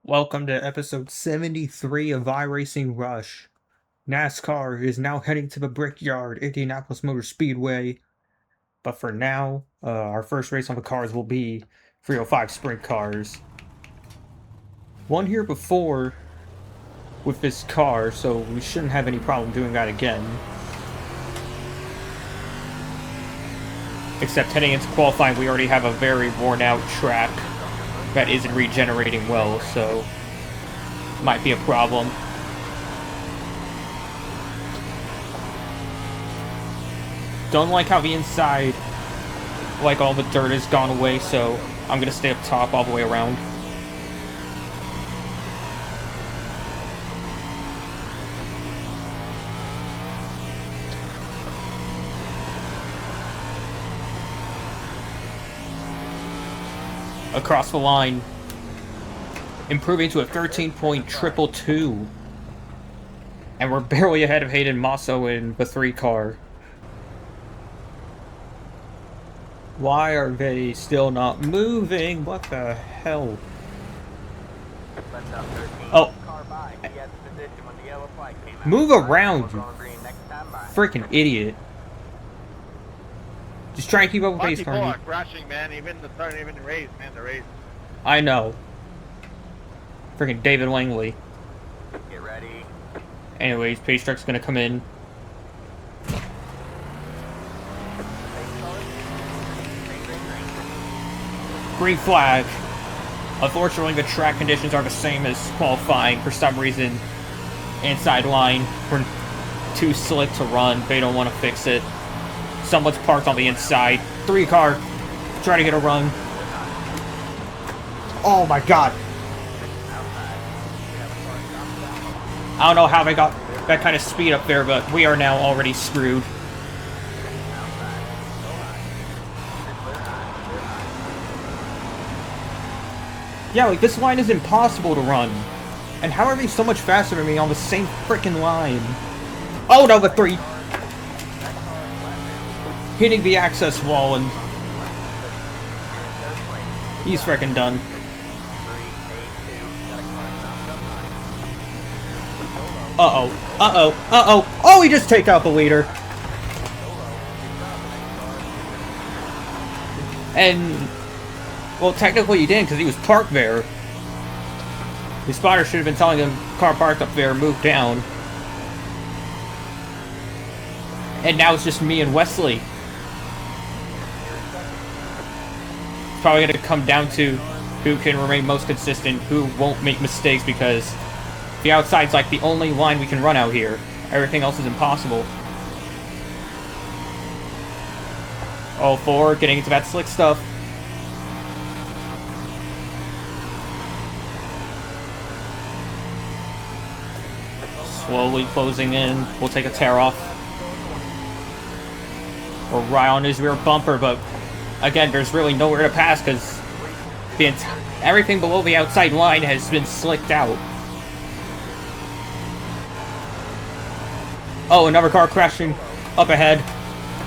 Welcome to episode 73 of iRacing Rush. NASCAR is now heading to the Brickyard, Indianapolis Motor Speedway. But for now, our first race on the cars will be 305 sprint cars. Won here before with this car, so we shouldn't have any problem doing that again. Except heading into qualifying, we already have a very worn out track that isn't regenerating well, so might be a problem. Don't like how the inside, like all the dirt has gone away, so I'm gonna stay up top all the way around. Across the line, improving to a 13.222, and we're barely ahead of Hayden Masso in the 3 car. Why are they still not moving? What the hell? Oh, move around, you freaking idiot. Just try and keep up with pace, Carney. Rushing, man. Even the start, even the race, man. The race. I know. Freaking David Langley. Get ready. Anyways, pace truck's gonna come in. Green flag. Unfortunately, the track conditions are the same as qualifying. For some reason, inside line, we're too slick to run. They don't want to fix it. Someone's parked on the inside. 3 car, trying to get a run. Oh my god. I don't know how they got that kind of speed up there, but we are now already screwed. Yeah, like, this line is impossible to run. And how are they so much faster than me on the same frickin' line? Oh no, the 3! Hitting the access wall, and he's frickin' done. Uh-oh. Uh-oh. Uh-oh. Oh, he just take out the leader. And, well, technically he didn't, because he was parked there. The spotter should have been telling him, car parked up there, move down. And now it's just me and Wesley. It's probably going to come down to who can remain most consistent, who won't make mistakes, because the outside's like the only line we can run out here. Everything else is impossible. Oh, 4, getting into that slick stuff. Slowly closing in. We'll take a tear off. We're right on his rear bumper, but again, there's really nowhere to pass because everything below the outside line has been slicked out. Oh, another car crashing up ahead.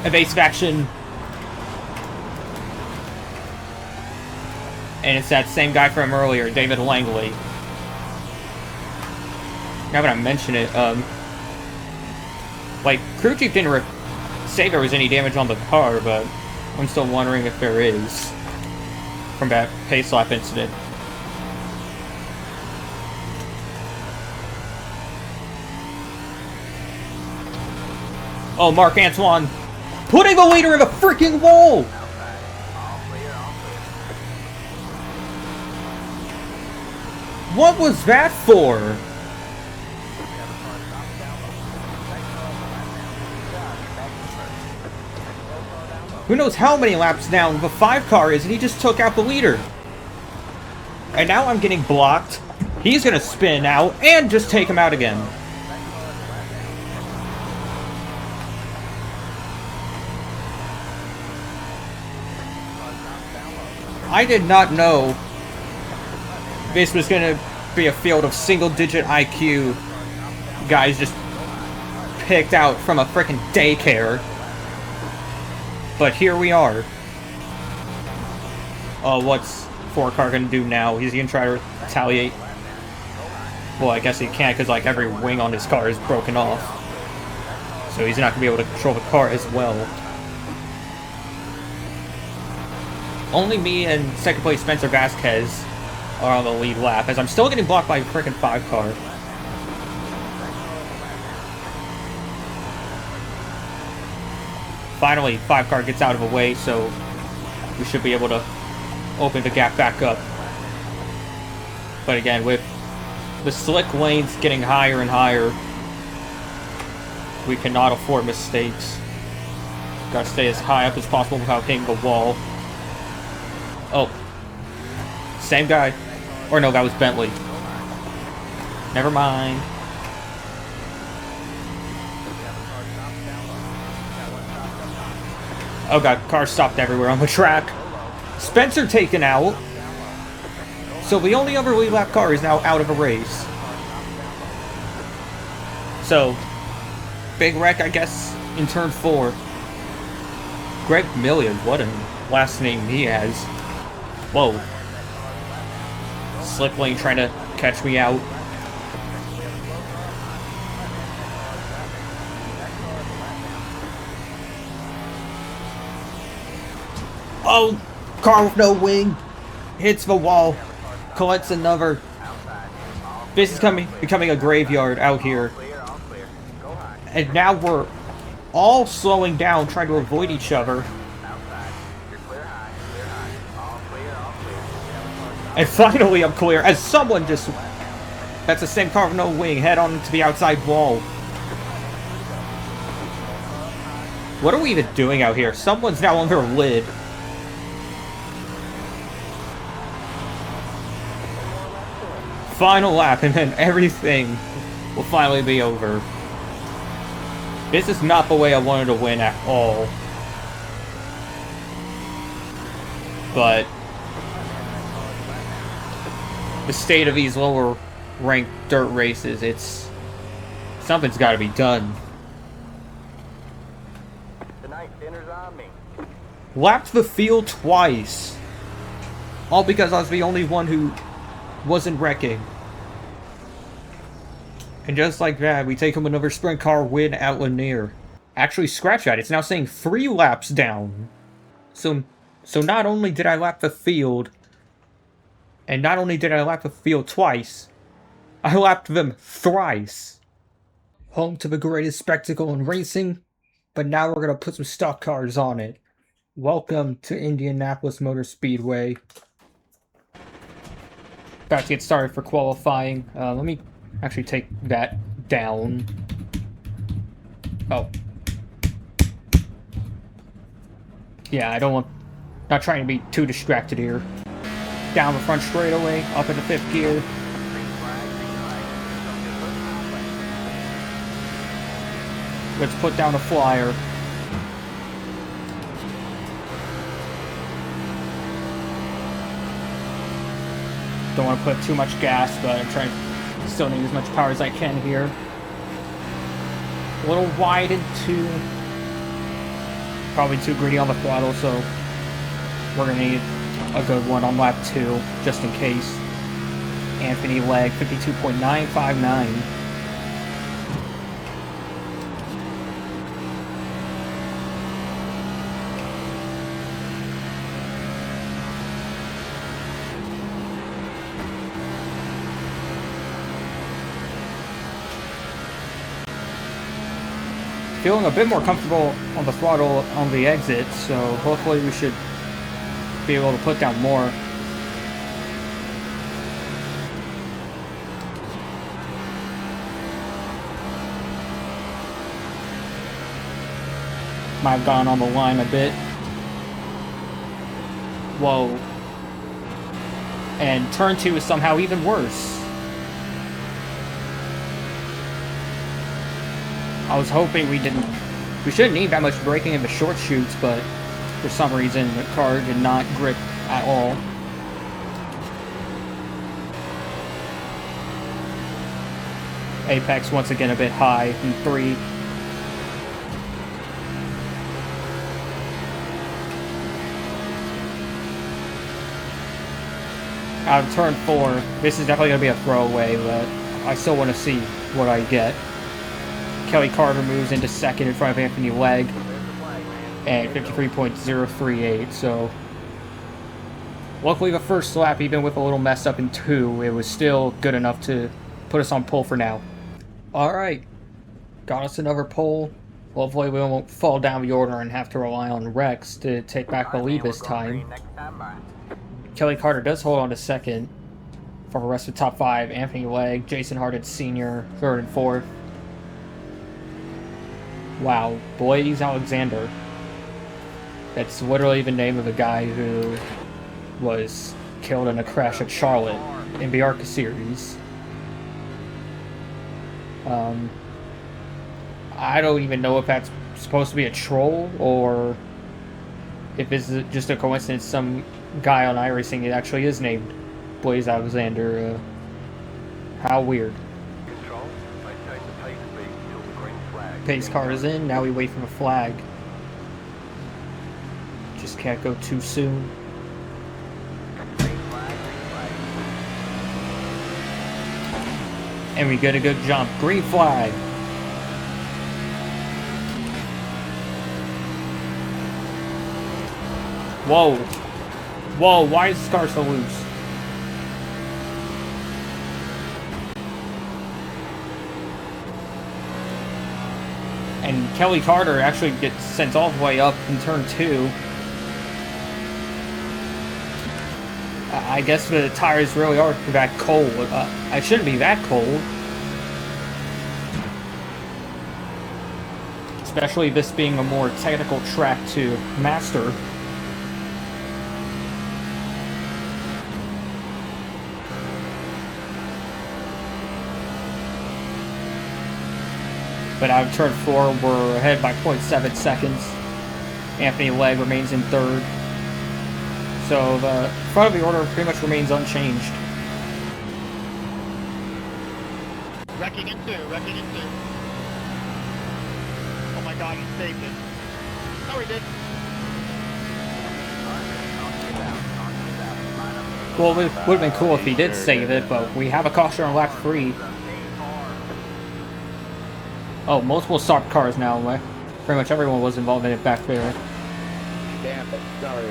Evasive action. And it's that same guy from earlier, David Langley. Now that I mention it, like, crew chief didn't say there was any damage on the car, but I'm still wondering if there is from that pace lap incident. Oh, Mark Antoine putting the leader in the freaking wall! What was that for? Who knows how many laps down the 5 car is, and he just took out the leader. And now I'm getting blocked. He's gonna spin out and just take him out again. I did not know this was gonna be a field of single-digit IQ guys just picked out from a frickin' daycare. But here we are. What's 4 car gonna do now? He's gonna try to retaliate. Well, I guess he can't because, like, every wing on his car is broken off. So he's not going to be able to control the car as well. Only me and second place Spencer Vasquez are on the lead lap, as I'm still getting blocked by a freaking 5 car. Finally, 5 car gets out of the way, so we should be able to open the gap back up. But again, with the slick lanes getting higher and higher, we cannot afford mistakes. Gotta stay as high up as possible without hitting the wall. Oh. Same guy. Or no, that was Bentley. Never mind. Oh god, cars stopped everywhere on the track. Spencer taken out. So the only other lead lap car is now out of a race. So, big wreck, I guess, in turn 4. Greg Million, what a last name he has. Whoa. Slick lane trying to catch me out. Oh, car with no wing. Hits the wall. Collects another. This is becoming a graveyard out here. And now we're all slowing down, trying to avoid each other. And finally I'm clear, as someone just... That's the same car with no wing, head on to the outside wall. What are we even doing out here? Someone's now under a lid. Final lap, and then everything will finally be over. This is not the way I wanted to win at all. But the state of these lower ranked dirt races, something's got to be done. Tonight, dinner's on me. Lapped the field twice. All because I was the only one who wasn't wrecking. And just like that, we take home another sprint car win at Lanier. Actually, scratch that. It's now saying 3 laps down. So not only did I lap the field, and not only did I lap the field twice, I lapped them thrice. Home to the greatest spectacle in racing, but now we're going to put some stock cars on it. Welcome to Indianapolis Motor Speedway. About to get started for qualifying. Let me actually take that down. Oh. Yeah, I don't want... Not trying to be too distracted here. Down the front straightaway, up into 5th gear. Let's put down a flyer. Don't want to put too much gas, but I'm trying to still need as much power as I can here. A little wide into... Probably too greedy on the throttle, so we're going to need a good one on lap 2, just in case. Anthony leg 52.959. Feeling a bit more comfortable on the throttle on the exit, so hopefully we should be able to put down more. Might have gone on the line a bit. Whoa. And turn 2 is somehow even worse. I was hoping we shouldn't need that much braking in the short chutes, but for some reason the car did not grip at all. Apex once again a bit high in 3. Out of turn 4, this is definitely going to be a throwaway, but I still want to see what I get. Kelly Carter moves into second in front of Anthony Legg at 53.038, so luckily the first lap, even with a little mess up in 2, it was still good enough to put us on pole for now. Alright, got us another pole. Hopefully we won't fall down the order and have to rely on Rex to take back the lead this time. Kelly Carter does hold on to second. For the rest of the top 5, Anthony Legg, Jason Harden Sr., 3rd and 4th. Wow, Blaze Alexander. That's literally the name of a guy who was killed in a crash at Charlotte in the ARCA Series. I don't even know if that's supposed to be a troll or if it's just a coincidence. Some guy on iRacing, it actually is named Blaze Alexander. How weird. Pace car is in, now we wait for the flag. Just can't go too soon. And we get a good jump. Green flag. Whoa. Whoa, why is this car so loose? And Kelly Carter actually gets sent all the way up in turn 2. I guess the tires really are that cold. I shouldn't be that cold. Especially this being a more technical track to master. But out of turn 4, we're ahead by 0.7 seconds. Anthony Legg remains in 3rd. So the front of the order pretty much remains unchanged. Wrecking in 2, wrecking in 2. Oh my god, he saved it. No, he didn't. Well, it would have been cool if he did save it, but we have a caution on lap 3. Oh, multiple stopped cars now. Pretty much everyone was involved in it back there. Damn it, sorry.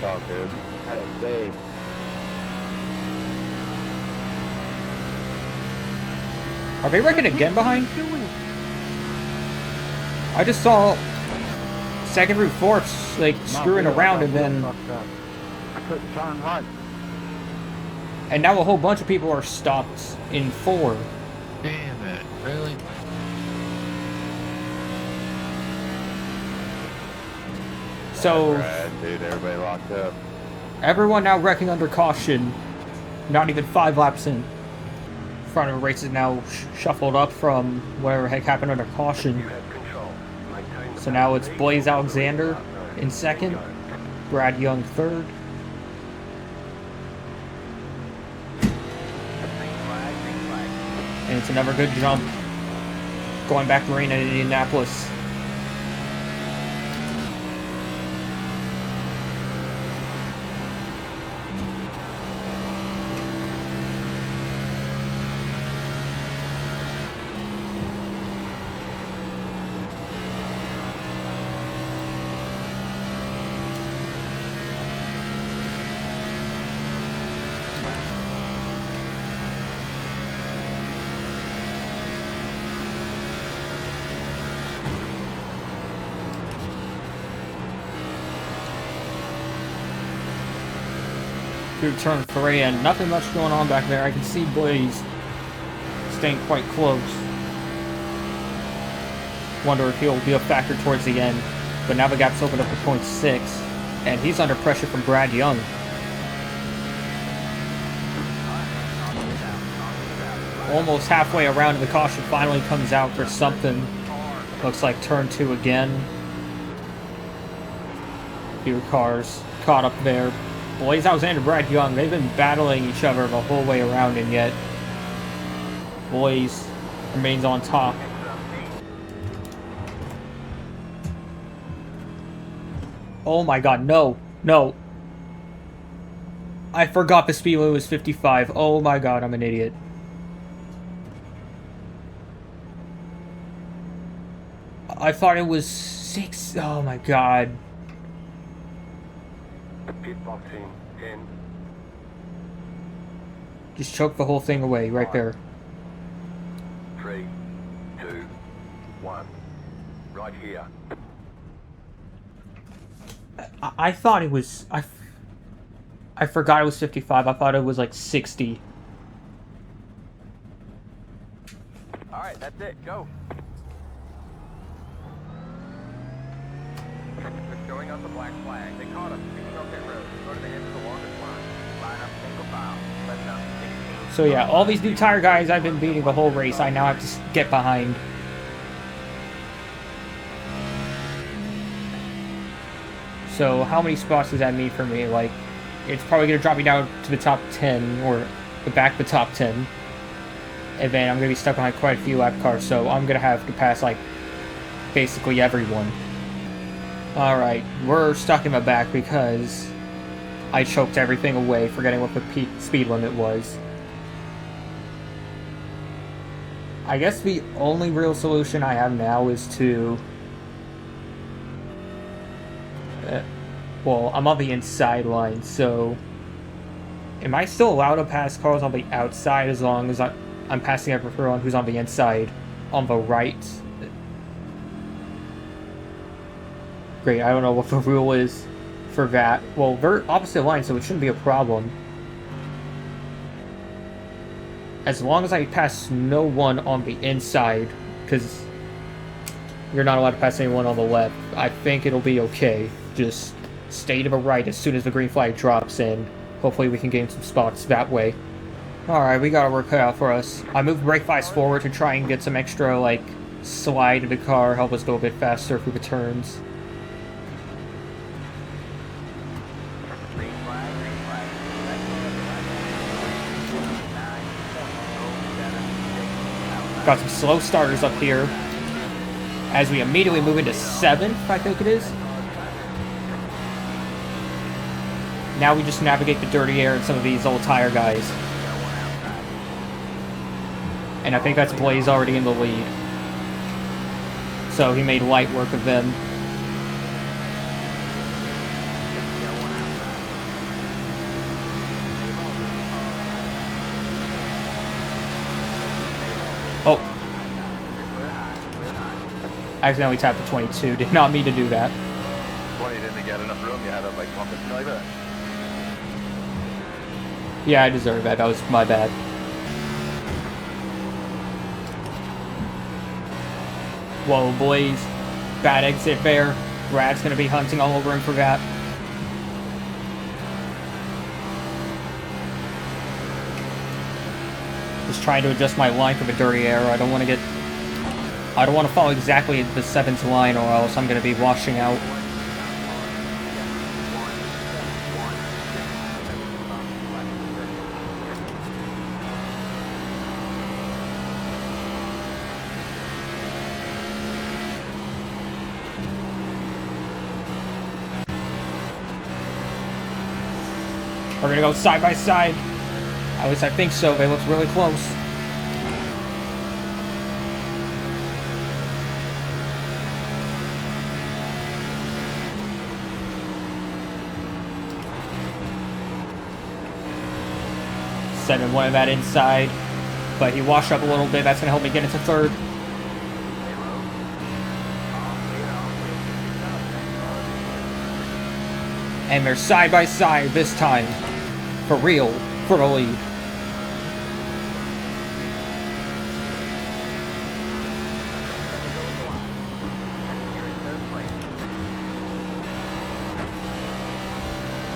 Oh, dude. Had it saved. Are they wrecking again behind? I just saw 2nd through 4th, like, screwing around and then... I couldn't turn right. And now a whole bunch of people are stopped in 4. Damn it, really? So... Dude, everybody locked up. Everyone now wrecking under caution. Not even 5 laps in. Front of the race is now shuffled up from whatever heck happened under caution. So now it's Blaze Alexander in 2nd. Brad Young 3rd. And it's another good jump. Going back to Marina in Indianapolis. Through turn 3, and nothing much going on back there. I can see Blaze staying quite close. Wonder if he'll be a factor towards the end. But now the gap's opened up to 0.6, and he's under pressure from Brad Young. Almost halfway around, the caution finally comes out for something. Looks like turn 2 again. Few cars caught up there. Blaze Alexander and Brad Young, they've been battling each other the whole way around, and yet Blaze remains on top. Oh my god, no, no. I forgot the speed limit was 55. Oh my god, I'm an idiot. I thought it was 6. Oh my god. Pit box in 10. Just choke the whole thing away right there. 3, 2, 1. Right here. I thought it was... I forgot it was 55. I thought it was like 60. Alright, that's it. Go. They're showing us a black flag. They caught us speeding on pit road. Go to the end of the longest line. Line up single file. Left down 16. So yeah, all these new tire guys I've been beating the whole race, I now have to get behind. So how many spots does that mean for me? Like, it's probably going to drop me down to the top 10, or the back of the top 10. And then I'm going to be stuck behind quite a few lap cars, so I'm going to have to pass, like, basically everyone. Alright, we're stuck in the back because I choked everything away, forgetting what the speed limit was. I guess the only real solution I have now is to... well, I'm on the inside line, so... Am I still allowed to pass cars on the outside as long as I'm passing everyone who's on the inside on the right? Great, I don't know what the rule is for that. Well, they're opposite lines, so it shouldn't be a problem. As long as I pass no one on the inside, because you're not allowed to pass anyone on the left, I think it'll be okay. Just stay to the right as soon as the green flag drops in. Hopefully we can gain some spots that way. Alright, we got our work cut out for us. I moved brake bias forward to try and get some extra, like, slide in the car, help us go a bit faster through the turns. Got some slow starters up here as we immediately move into 7th, I think it is. Now we just navigate the dirty air and some of these old tire guys. And I think that's Blaze already in the lead. So he made light work of them. Oh. I accidentally tapped the 22. Did not mean to do that. 20 didn't get enough room. You had to like pump it like that. Yeah, I deserve that. That was my bad. Whoa, Blaze. Bad exit there. Brad's gonna be hunting all over him for that. Just trying to adjust my line for the dirty air. I don't want to follow exactly the 7th line, or else I'm gonna be washing out. We're gonna go side by side. At least I think so. They look really close. Sending one of that inside, but he washed up a little bit. That's gonna help me get into 3rd. And they're side by side this time. For real, for the lead.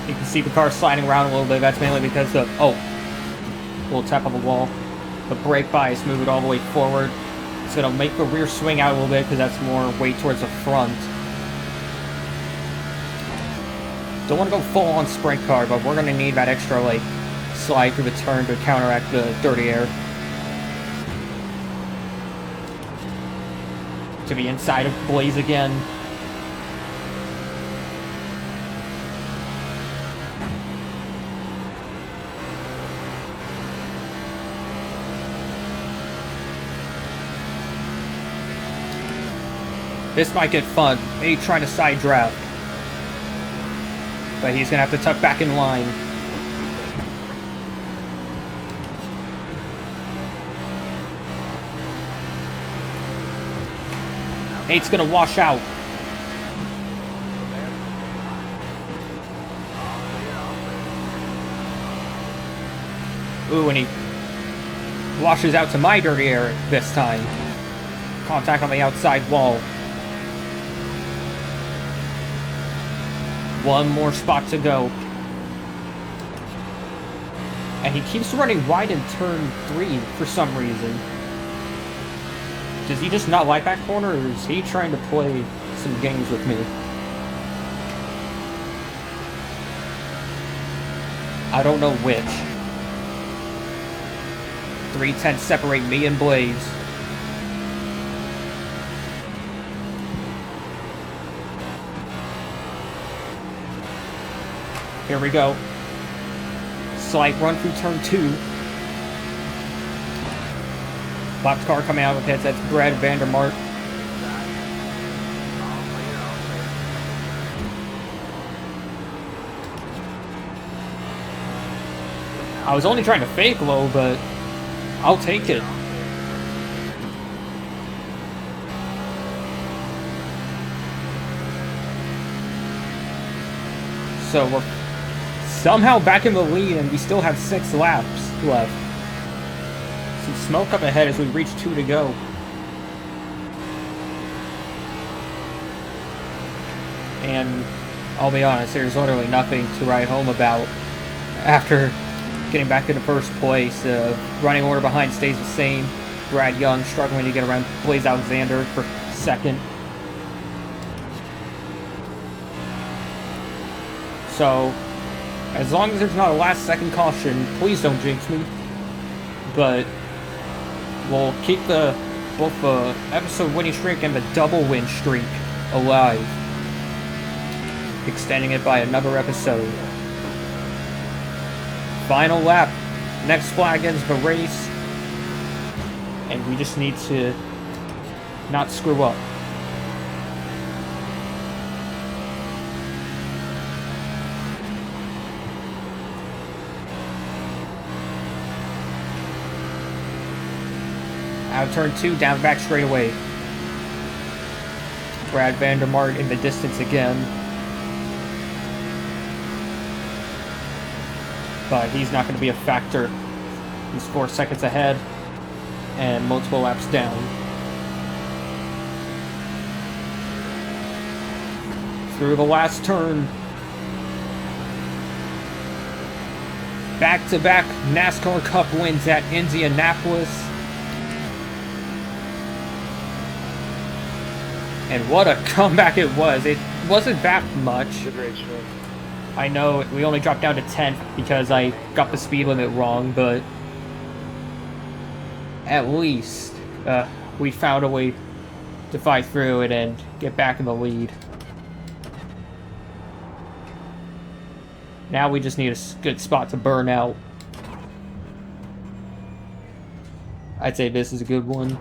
You can see the car sliding around a little bit. That's mainly because the... oh. Little tap on the wall. The brake bias moved it all the way forward. It's going to make the rear swing out a little bit because that's more weight towards the front. Don't want to go full on sprint car, but we're going to need that extra, like, slide through the turn to counteract the dirty air. To the inside of Blaze again. This might get fun. Me trying to side draft. But he's gonna have to tuck back in line. Nate's gonna wash out. Ooh, and he washes out to my dirty area this time. Contact on the outside wall. One more spot to go. And he keeps running wide in turn 3 for some reason. Does he just not like that corner, or is he trying to play some games with me? I don't know which. 3/10 separate me and Blaze. Here we go. Slight run through turn 2. Left car coming out with hits. That's Brad Vandermark. I was only trying to fake low, but I'll take it. So we're somehow back in the lead, and we still have 6 laps left. Some smoke up ahead as we reach 2 to go. And I'll be honest, there's literally nothing to write home about after getting back into first place. Running order behind stays the same. Brad Young struggling to get around Blaze Alexander for second. So, as long as there's not a last second caution, please don't jinx me. But we'll keep both the episode winning streak and the double win streak alive, extending it by another episode. Final lap. Next flag ends the race. And we just need to not screw up. Out of turn 2, down back straight away. Brad Vandermark in the distance again. But he's not going to be a factor. He's 4 seconds ahead and multiple laps down. Through the last turn. Back-to-back NASCAR Cup wins at Indianapolis. And what a comeback it was. It wasn't that much. Good race, man. I know we only dropped down to 10th because I got the speed limit wrong, but at least we found a way to fight through it and get back in the lead. Now we just need a good spot to burn out. I'd say this is a good one.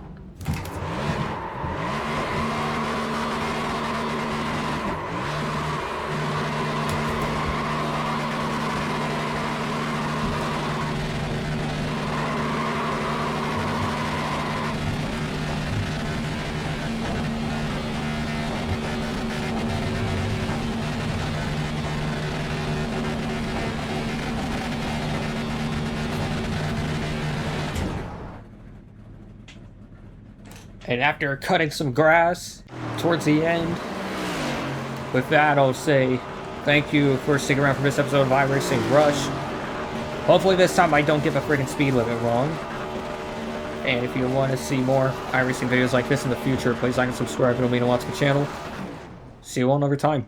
And after cutting some grass towards the end, with that, I'll say thank you for sticking around for this episode of iRacing Rush. Hopefully this time I don't get the freaking speed limit wrong. And if you want to see more iRacing videos like this in the future, please like and subscribe. It'll mean a lot to the channel. See you all another time.